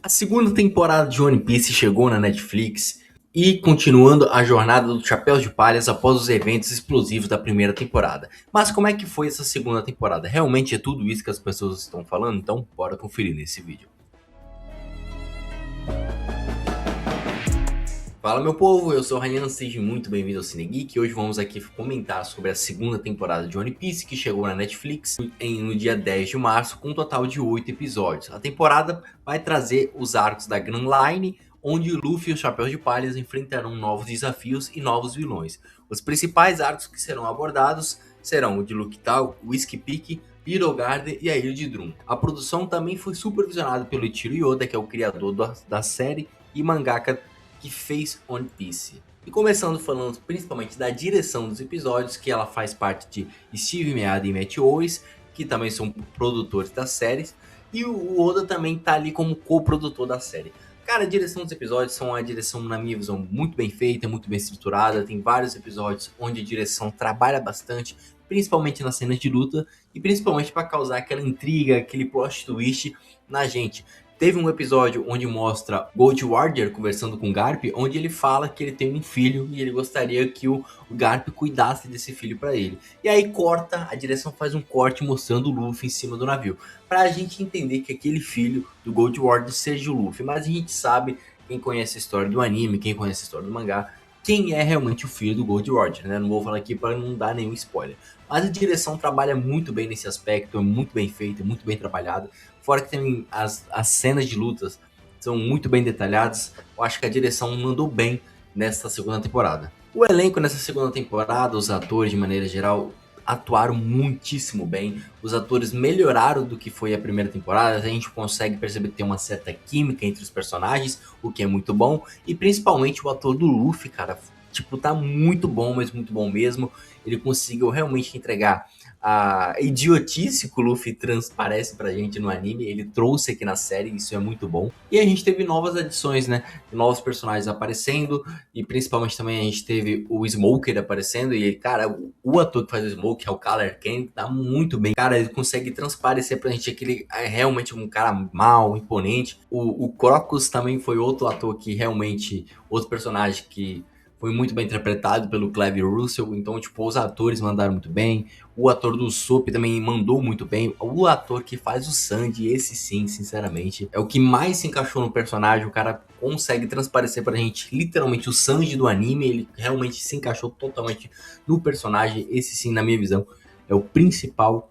A segunda temporada de One Piece chegou na Netflix e continuando a jornada dos Chapéus de Palhas após os eventos explosivos da primeira temporada. Mas como é que foi essa segunda temporada? Realmente é tudo isso que as pessoas estão falando? Então bora conferir nesse vídeo. Fala meu povo, eu sou o Ryan, seja muito bem-vindo ao Cine Geek. Hoje vamos aqui comentar sobre a segunda temporada de One Piece que chegou na Netflix no dia 10 de março com um total de 8 episódios. A temporada vai trazer os arcos da Grand Line, onde Luffy e os Chapéus de Palhas enfrentarão novos desafios e novos vilões. Os principais arcos que serão abordados serão o de Luke Tal, Whiskey Peak, Little Garden e a Ilha de Drum. A produção também foi supervisionada pelo Eiichiro Oda, que é o criador da série e mangaka que fez One Piece. E começando falando principalmente da direção dos episódios, que ela faz parte de Steve Meada e Matt Owens, que também são produtores das séries, e o Oda também tá ali como co-produtor da série. Cara, a direção dos episódios são uma direção, na minha visão, muito bem feita, muito bem estruturada. Tem vários episódios onde a direção trabalha bastante, principalmente nas cenas de luta, e principalmente para causar aquela intriga, aquele plot twist na gente. Teve um episódio onde mostra Gold Warrior conversando com Garp, onde ele fala que ele tem um filho e ele gostaria que o Garp cuidasse desse filho para ele. E aí corta, a direção faz um corte mostrando o Luffy em cima do navio, pra gente entender que aquele filho do Gold Warrior seja o Luffy. Mas a gente sabe, quem conhece a história do anime, quem conhece a história do mangá, quem é realmente o filho do Gold Warrior, né? Não vou falar aqui para não dar nenhum spoiler. Mas a direção trabalha muito bem nesse aspecto, é muito bem feita, muito bem trabalhada. Fora que também as cenas de lutas são muito bem detalhadas. Eu acho que a direção mandou bem nessa segunda temporada. O elenco nessa segunda temporada, os atores de maneira geral, atuaram muitíssimo bem. Os atores melhoraram do que foi a primeira temporada. A gente consegue perceber que tem uma certa química entre os personagens, o que é muito bom. E principalmente o ator do Luffy, cara, tipo, tá muito bom, mas muito bom mesmo. Ele conseguiu realmente entregar a idiotice que o Luffy transparece pra gente no anime, ele trouxe aqui na série, isso é muito bom. E a gente teve novas adições, né? Novos personagens aparecendo, e principalmente também a gente teve o Smoker aparecendo, e cara, o ator que faz o Smoker, é o Color Ken, tá muito bem. Cara, ele consegue transparecer pra gente que ele é realmente um cara mau, imponente. O Crocus também foi outro ator que realmente, outro personagem que foi muito bem interpretado pelo Clive Russell, então, tipo, os atores mandaram muito bem. O ator do Soap também mandou muito bem. O ator que faz o Sandy, esse sim, sinceramente, é o que mais se encaixou no personagem. O cara consegue transparecer pra gente, literalmente, o Sanji do anime. Ele realmente se encaixou totalmente no personagem. Esse sim, na minha visão, é o principal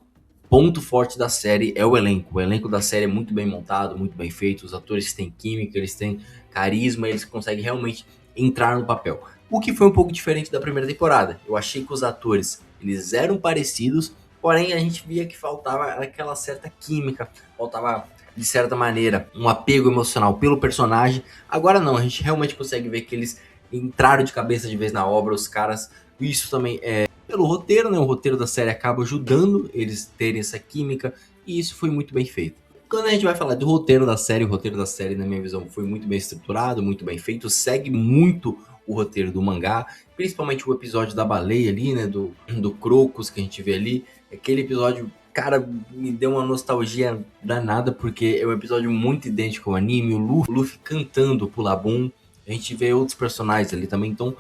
ponto forte da série, é o elenco. O elenco da série é muito bem montado, muito bem feito. Os atores têm química, eles têm carisma, eles conseguem realmente entrar no papel. O que foi um pouco diferente da primeira temporada. Eu achei que os atores, eles eram parecidos, porém a gente via que faltava aquela certa química, faltava de certa maneira um apego emocional pelo personagem. Agora não, a gente realmente consegue ver que eles entraram de cabeça de vez na obra, os caras. Isso também é pelo roteiro, né? O roteiro da série acaba ajudando eles terem essa química e isso foi muito bem feito. Quando a gente vai falar do roteiro da série, o roteiro da série, na minha visão, foi muito bem estruturado, muito bem feito, segue muito o roteiro do mangá, principalmente o episódio da baleia ali, né, do Crocus que a gente vê ali, aquele episódio, cara, me deu uma nostalgia danada, porque é um episódio muito idêntico ao anime, o Luffy cantando o Pulabum, a gente vê outros personagens ali também, então,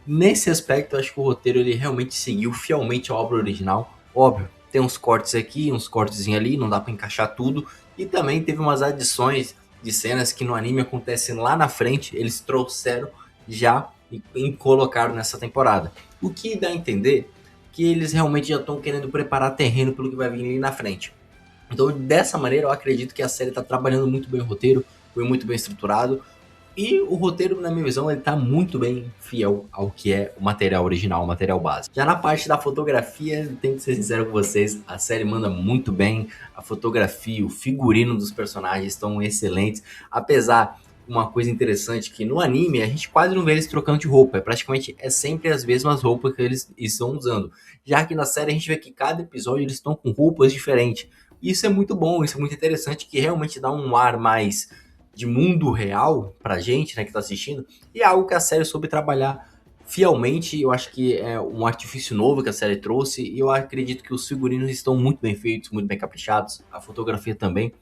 nesse aspecto, eu acho que o roteiro, ele realmente seguiu fielmente a obra original, óbvio, tem uns cortes aqui, uns cortes ali, não dá pra encaixar tudo, e também teve umas adições de cenas que no anime acontecem lá na frente, eles trouxeram já e colocaram nessa temporada. O que dá a entender que eles realmente já estão querendo preparar terreno pelo que vai vir ali na frente. Então, dessa maneira, eu acredito que a série está trabalhando muito bem o roteiro, foi muito bem estruturado. E o roteiro, na minha visão, ele tá muito bem fiel ao que é o material original, o material básico. Já na parte da fotografia, tenho que ser sincero com vocês, a série manda muito bem. A fotografia, o figurino dos personagens estão excelentes. Apesar, uma coisa interessante, que no anime a gente quase não vê eles trocando de roupa. Praticamente é sempre as mesmas roupas que eles estão usando. Já que na série a gente vê que cada episódio eles estão com roupas diferentes. Isso é muito bom, isso é muito interessante, que realmente dá um ar mais de mundo real pra gente, né, que tá assistindo, e é algo que a série soube trabalhar fielmente. Eu acho que é um artifício novo que a série trouxe, e eu acredito que os figurinos estão muito bem feitos, muito bem caprichados, a fotografia também.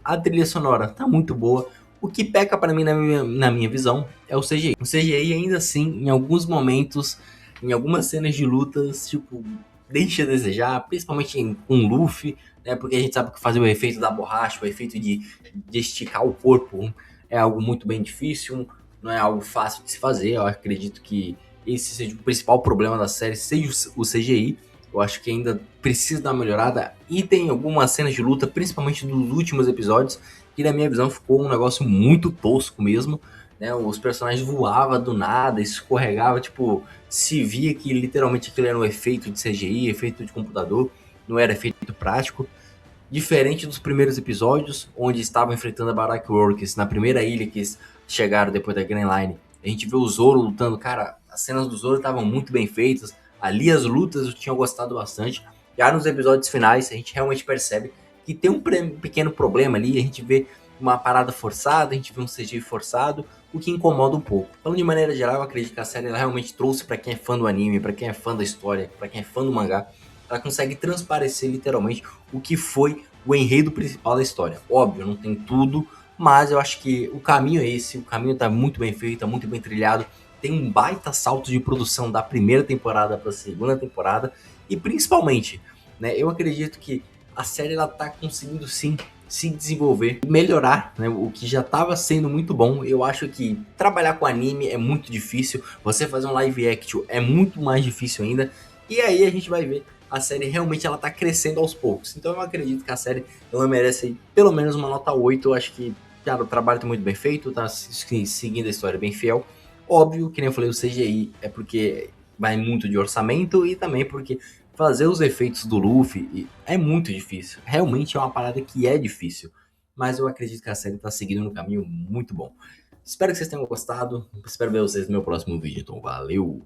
A trilha sonora tá muito boa, O que peca pra mim na minha visão é o CGI. O CGI ainda assim, em alguns momentos, em algumas cenas de lutas, tipo, deixa a desejar, principalmente em um Luffy, né? Porque a gente sabe que fazer o efeito da borracha, o efeito de esticar o corpo é algo muito bem difícil, não é algo fácil de se fazer. Eu acredito que esse seja o principal problema da série, seja o CGI. Eu acho que ainda precisa dar uma melhorada. E tem algumas cenas de luta, principalmente dos últimos episódios, que na minha visão ficou um negócio muito tosco mesmo. Né? Os personagens voavam do nada, escorregavam, tipo, se via que literalmente aquilo era um efeito de CGI, efeito de computador, não era efeito prático. Diferente dos primeiros episódios, onde estavam enfrentando a Baroque Works na primeira ilha que eles chegaram depois da Grand Line. A gente vê o Zoro lutando, cara, as cenas do Zoro estavam muito bem feitas. Ali as lutas eu tinha gostado bastante. Já nos episódios finais, a gente realmente percebe que tem um pequeno problema ali. A gente vê uma parada forçada, a gente vê um CGI forçado, o que incomoda um pouco. Falando de maneira geral, eu acredito que a série ela realmente trouxe para quem é fã do anime, para quem é fã da história, para quem é fã do mangá, ela consegue transparecer literalmente o que foi o enredo principal da história. Óbvio, não tem tudo, mas eu acho que o caminho é esse, o caminho tá muito bem feito, tá muito bem trilhado, tem um baita salto de produção da primeira temporada para a segunda temporada, e principalmente, né, eu acredito que a série ela tá conseguindo sim se desenvolver, melhorar, né, o que já estava sendo muito bom. Eu acho que trabalhar com anime é muito difícil, você fazer um live action é muito mais difícil ainda, e aí a gente vai ver a série realmente ela tá crescendo aos poucos. Então eu acredito que a série ela merece pelo menos uma nota 8. Eu acho que, cara, o trabalho tá muito bem feito, tá seguindo a história bem fiel. Óbvio, que nem eu falei, o CGI é porque vai muito de orçamento e também porque fazer os efeitos do Luffy é muito difícil. Realmente é uma parada que é difícil. Mas eu acredito que a série tá seguindo um caminho muito bom. Espero que vocês tenham gostado. Espero ver vocês no meu próximo vídeo. Então, valeu!